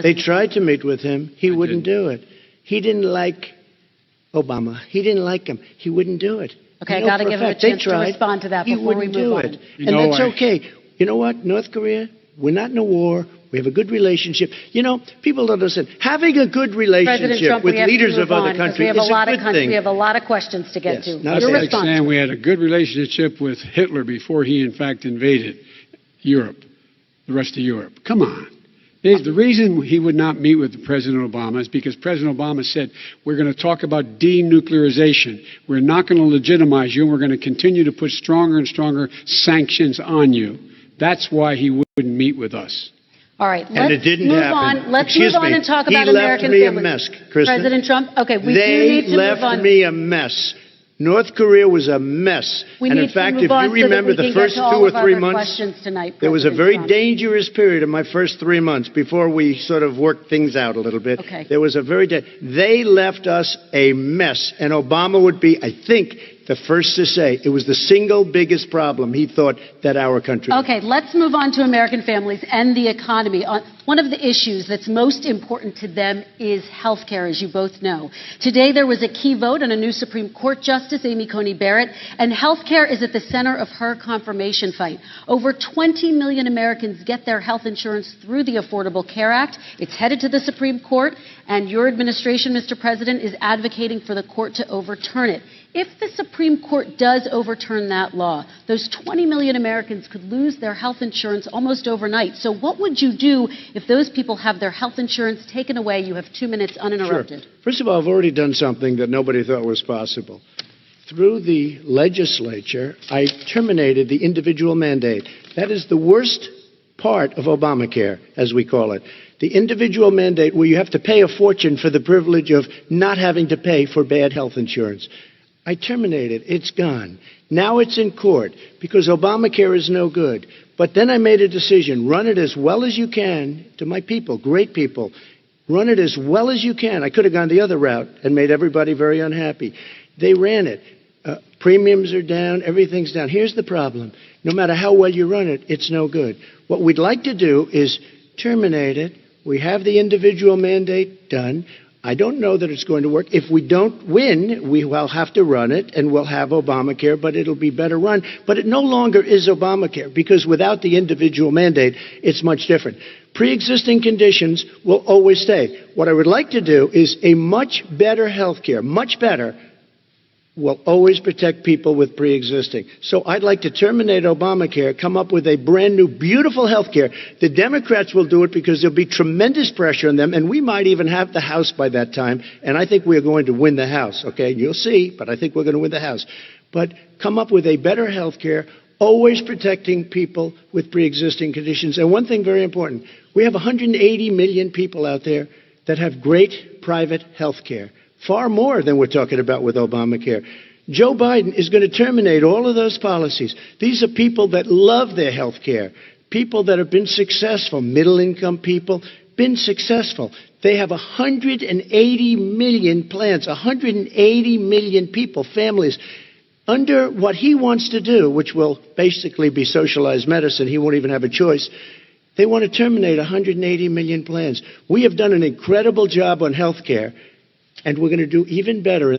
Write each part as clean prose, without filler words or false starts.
They tried to meet with him. He wouldn't do it. He didn't like Obama. He didn't like him. He wouldn't do it. Okay, I got to give him a chance to respond to that before we move on. And that's okay. You know what, North Korea, we're not in a war. We have a good relationship. You know, people don't understand. Having a good relationship with leaders of other countries is a good thing. We have a lot of questions to get to. That's like saying we had a good relationship with Hitler before he, in fact, invaded Europe, the rest of Europe. Come on. The reason he would not meet with President Obama is because President Obama said, we're going to talk about denuclearization. We're not going to legitimize you, and we're going to continue to put stronger and stronger sanctions on you. That's why he wouldn't meet with us. All right, and it didn't happen. Let's move on and talk about American families. He left me a mess, Kristen. President Trump, okay, we do need to move on. They left me a mess. North Korea was a mess. And in fact, if you remember the first 2 or 3 months, there was a very dangerous period in my first 3 months before we sort of worked things out a little bit. Okay. There was a they left us a mess. And Obama would be, I think, the first to say it was the single biggest problem he thought that our country had. Okay, let's move on to American families and the economy. One of the issues that's most important to them is health care, as you both know. Today there was a key vote on a new Supreme Court Justice, Amy Coney Barrett, and health care is at the center of her confirmation fight. Over 20 million Americans get their health insurance through the Affordable Care Act. It's headed to the Supreme Court, and your administration, Mr. President, is advocating for the court to overturn it. If the Supreme Court does overturn that law, those 20 million Americans could lose their health insurance almost overnight. So what would you do if those people have their health insurance taken away? You have 2 minutes uninterrupted. Sure. First of all, I've already done something that nobody thought was possible. Through the legislature, I terminated the individual mandate. That is the worst part of Obamacare, as we call it. The individual mandate where you have to pay a fortune for the privilege of not having to pay for bad health insurance. I terminated. It's gone. Now it's in court because Obamacare is no good. But then I made a decision. Run it as well as you can to my people, great people. Run it as well as you can. I could have gone the other route and made everybody very unhappy. They ran it. Premiums are down. Everything's down. Here's the problem. No matter how well you run it, it's no good. What we'd like to do is terminate it. We have the individual mandate done. I don't know that it's going to work. If we don't win, we will have to run it, and we'll have Obamacare, but it'll be better run. But it no longer is Obamacare, because without the individual mandate, it's much different. Pre-existing conditions will always stay. What I would like to do is a much better health care, much better, will always protect people with pre-existing. So I'd like to terminate Obamacare, come up with a brand new, beautiful health care. The Democrats will do it because there'll be tremendous pressure on them, and we might even have the House by that time, and I think we're going to win the House, okay? You'll see, but I think we're going to win the House. But come up with a better health care, always protecting people with pre-existing conditions. And one thing very important, we have 180 million people out there that have great private health care. Far more than we're talking about with Obamacare. Joe Biden is going to terminate all of those policies. These are people that love their health care, people that have been successful, middle-income people, been successful. They have 180 million plans, 180 million people, families, under what he wants to do, which will basically be socialized medicine. He won't even have a choice. They want to terminate 180 million plans. We have done an incredible job on health care. And we're going to do even better.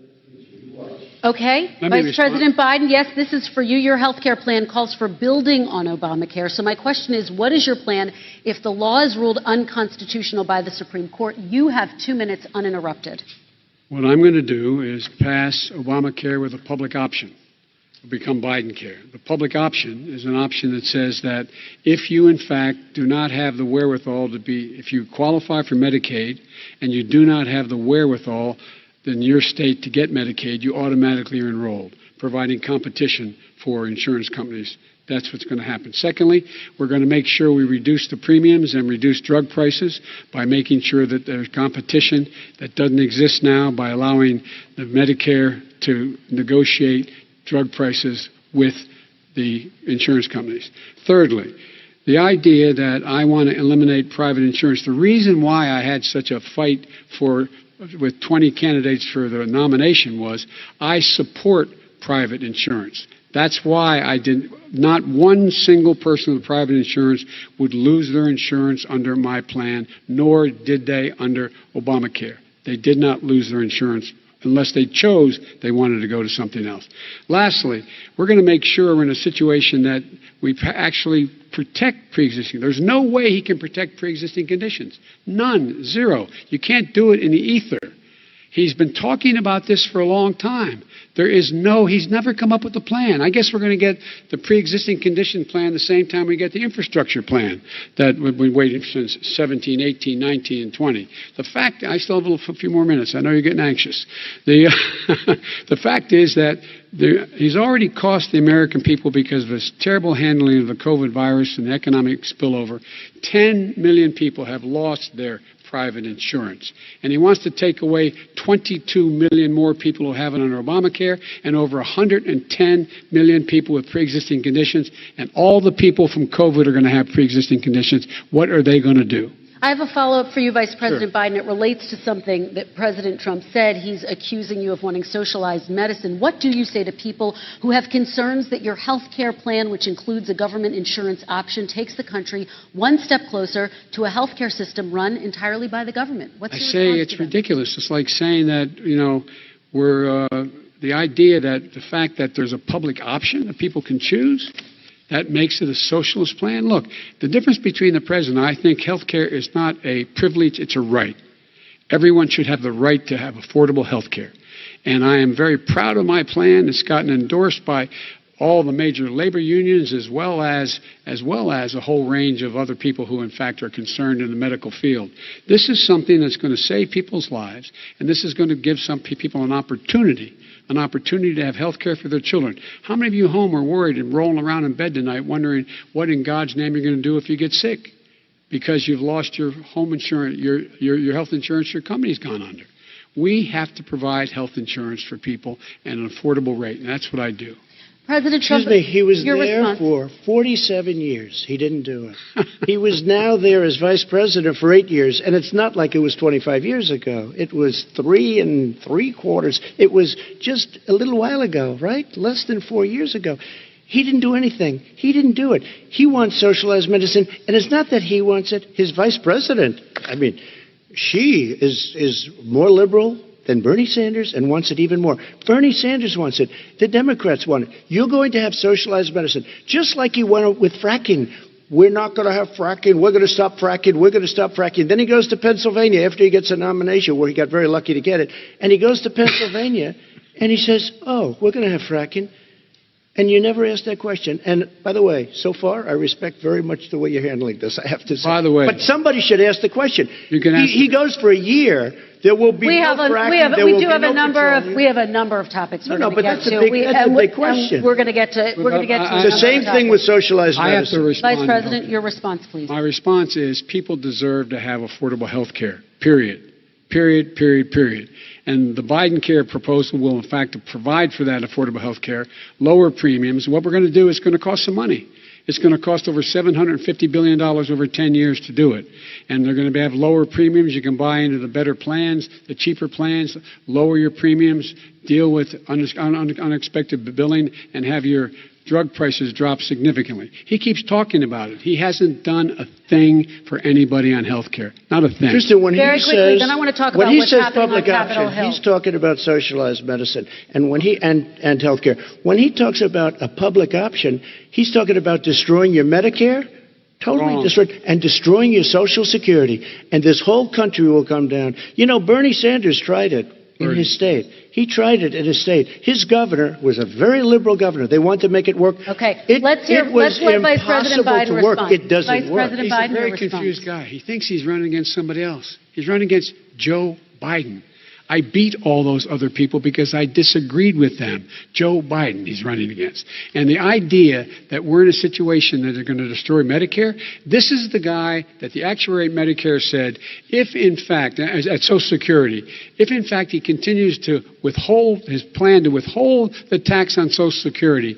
Okay. Vice President Biden, yes, this is for you. Your health care plan calls for building on Obamacare. So my question is, what is your plan if the law is ruled unconstitutional by the Supreme Court? You have 2 minutes uninterrupted. What I'm going to do is pass Obamacare with a public option. It'll become Biden-care. The public option is an option that says that if you, in fact, do not have the wherewithal if you qualify for Medicaid and you do not have the wherewithal in your state to get Medicaid, you automatically are enrolled, providing competition for insurance companies. That's what's going to happen. Secondly, we're going to make sure we reduce the premiums and reduce drug prices by making sure that there's competition that doesn't exist now by allowing the Medicare to negotiate drug prices with the insurance companies. Thirdly, the idea that I want to eliminate private insurance, the reason why I had such a fight with 20 candidates for the nomination was I support private insurance. That's why I did not one single person with private insurance would lose their insurance under my plan, nor did they under Obamacare. They did not lose their insurance unless they chose they wanted to go to something else. Lastly, we're going to make sure we're in a situation that we actually protect pre-existing. There's no way he can protect pre-existing conditions. None. Zero. You can't do it in the ether. He's been talking about this for a long time. He's never come up with a plan. I guess we're going to get the pre-existing condition plan the same time we get the infrastructure plan that we've been waiting since 17, 18, 19, and 20. The fact, I still have a few more minutes. I know you're getting anxious. The fact is that he's already cost the American people, because of his terrible handling of the COVID virus and the economic spillover, 10 million people have lost their private insurance. And he wants to take away 22 million more people who have it under Obamacare, and over 110 million people with pre-existing conditions. And all the people from COVID are going to have pre-existing conditions. What are they going to do? I have a follow-up for you, Vice President Biden. It relates to something that President Trump said. He's accusing you of wanting socialized medicine. What do you say to people who have concerns that your health care plan, which includes a government insurance option, takes the country one step closer to a health care system run entirely by the government? What's your response to them? It's ridiculous. It's like saying that, the idea that the fact that there's a public option that people can choose, that makes it a socialist plan. Look, the difference between the president, I think health care is not a privilege, it's a right. Everyone should have the right to have affordable health care. And I am very proud of my plan. It's gotten endorsed by all the major labor unions, as well as a whole range of other people who, in fact, are concerned in the medical field. This is something that's going to save people's lives, and this is going to give some people an opportunity to have health care for their children. How many of you home are worried and rolling around in bed tonight wondering what in God's name you're going to do if you get sick because you've lost your home insurance, your health insurance your company's gone under? We have to provide health insurance for people at an affordable rate, and that's what I do. President Trump, Excuse me, he was your there response. for 47 years. He didn't do it. He was now there as vice president for 8 years, and it's not like it was 25 years ago. It was 3 3/4. It was just a little while ago, right? Less than 4 years ago. He didn't do anything. He didn't do it. He wants socialized medicine, and it's not that he wants it. His vice president, she is more liberal than Bernie Sanders and wants it even more. Bernie Sanders wants it. The Democrats want it. You're going to have socialized medicine, just like he went with fracking. We're not going to have fracking. We're going to stop fracking. We're going to stop fracking. Then he goes to Pennsylvania after he gets a nomination, where he got very lucky to get it. And he goes to Pennsylvania and he says, oh, we're going to have fracking. And you never asked that question. And by the way, so far, I respect very much the way you're handling this, I have to say. By the way, but somebody should ask the question. You can ask he goes for a year. There will be no fracking. We have a number of topics we're going to get to. That's a big question. We're going to get to. It's the same thing with socialized medicine. I have to respond. Vice President, your response, please. My response is people deserve to have affordable health care, period. Period, period, period. And the Biden care proposal will, in fact, provide for that affordable health care, lower premiums. What we're going to do is going to cost some money. It's going to cost over $750 billion over 10 years to do it. And they're going to have lower premiums. You can buy into the better plans, the cheaper plans, lower your premiums, deal with unexpected billing, and have your drug prices drop significantly. He keeps talking about it. He hasn't done a thing for anybody on health care. Not a thing. Tristan, when Very he quickly, says, then I want to talk when about he what's says happening on public Capitol option, Hill. he's talking about socialized medicine and health care. When he talks about a public option, he's talking about destroying your Medicare, totally destroyed, and destroying your Social Security. And this whole country will come down. You know, Bernie Sanders tried it in his state. He tried it in his state. His governor was a very liberal governor. They wanted to make it work. Okay, let's let Vice President Biden respond. It doesn't Vice work. President He's Biden, a very your response. confused guy. He thinks he's running against somebody else. He's running against Joe Biden. I beat all those other people because I disagreed with them. Joe Biden he's running against. And the idea that we're in a situation that they're going to destroy Medicare, this is the guy that the actuary at Medicare said, if in fact, at Social Security, if in fact he continues to withhold his plan to withhold the tax on Social Security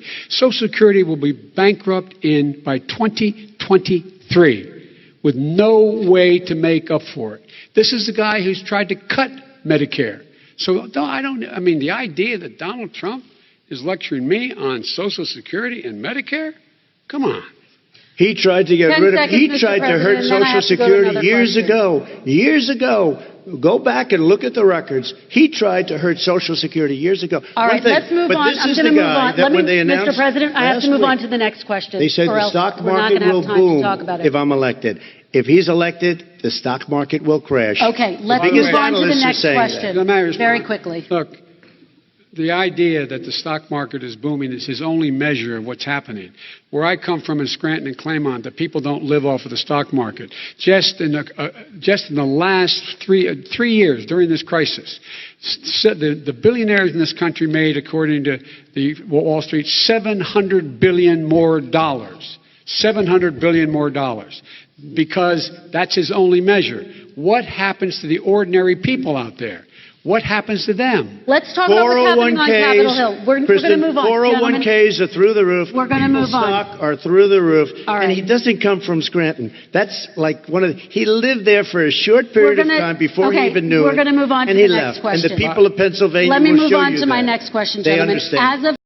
will be bankrupt by 2023 with no way to make up for it. This is the guy who's tried to cut Medicare. So the idea that Donald Trump is lecturing me on Social Security and Medicare? Come on. He tried to get 10 rid of, seconds, he Mr. tried to hurt President, and then I Social have to go to Security another years question. ago. Years ago. Go back and look at the records. He tried to hurt Social Security years ago. All One right, thing, let's move but on. this I'm is going to the move guy on. that Let me, when they Mr. announced President, I have last to move week, on to the next question. They said or the else stock we're not market going to will have time to boom talk about it. if I'm elected. If he's elected, the stock market will crash. Okay, let's By the move way, on to the analysts are next saying that. question. Let me respond. Very quickly. Look, the idea that the stock market is booming is his only measure of what's happening. Where I come from in Scranton and Claymont, the people don't live off of the stock market. Just in the last three years during this crisis, the billionaires in this country made, according to the Wall Street, $700 billion more dollars. $700 billion more dollars. Because that's his only measure. What happens to the ordinary people out there? What happens to them? Let's talk about what's happening on Capitol Hill. We're going to move on. 401ks are through the roof. We're gonna People's move on. stock are through the roof. All right. And he doesn't come from Scranton. That's like he lived there for a short period of time before he even knew it. We're going to move on to and the he next left. question. And the people of Pennsylvania Let me will move show on you to my that. next question, They gentlemen. understand. As of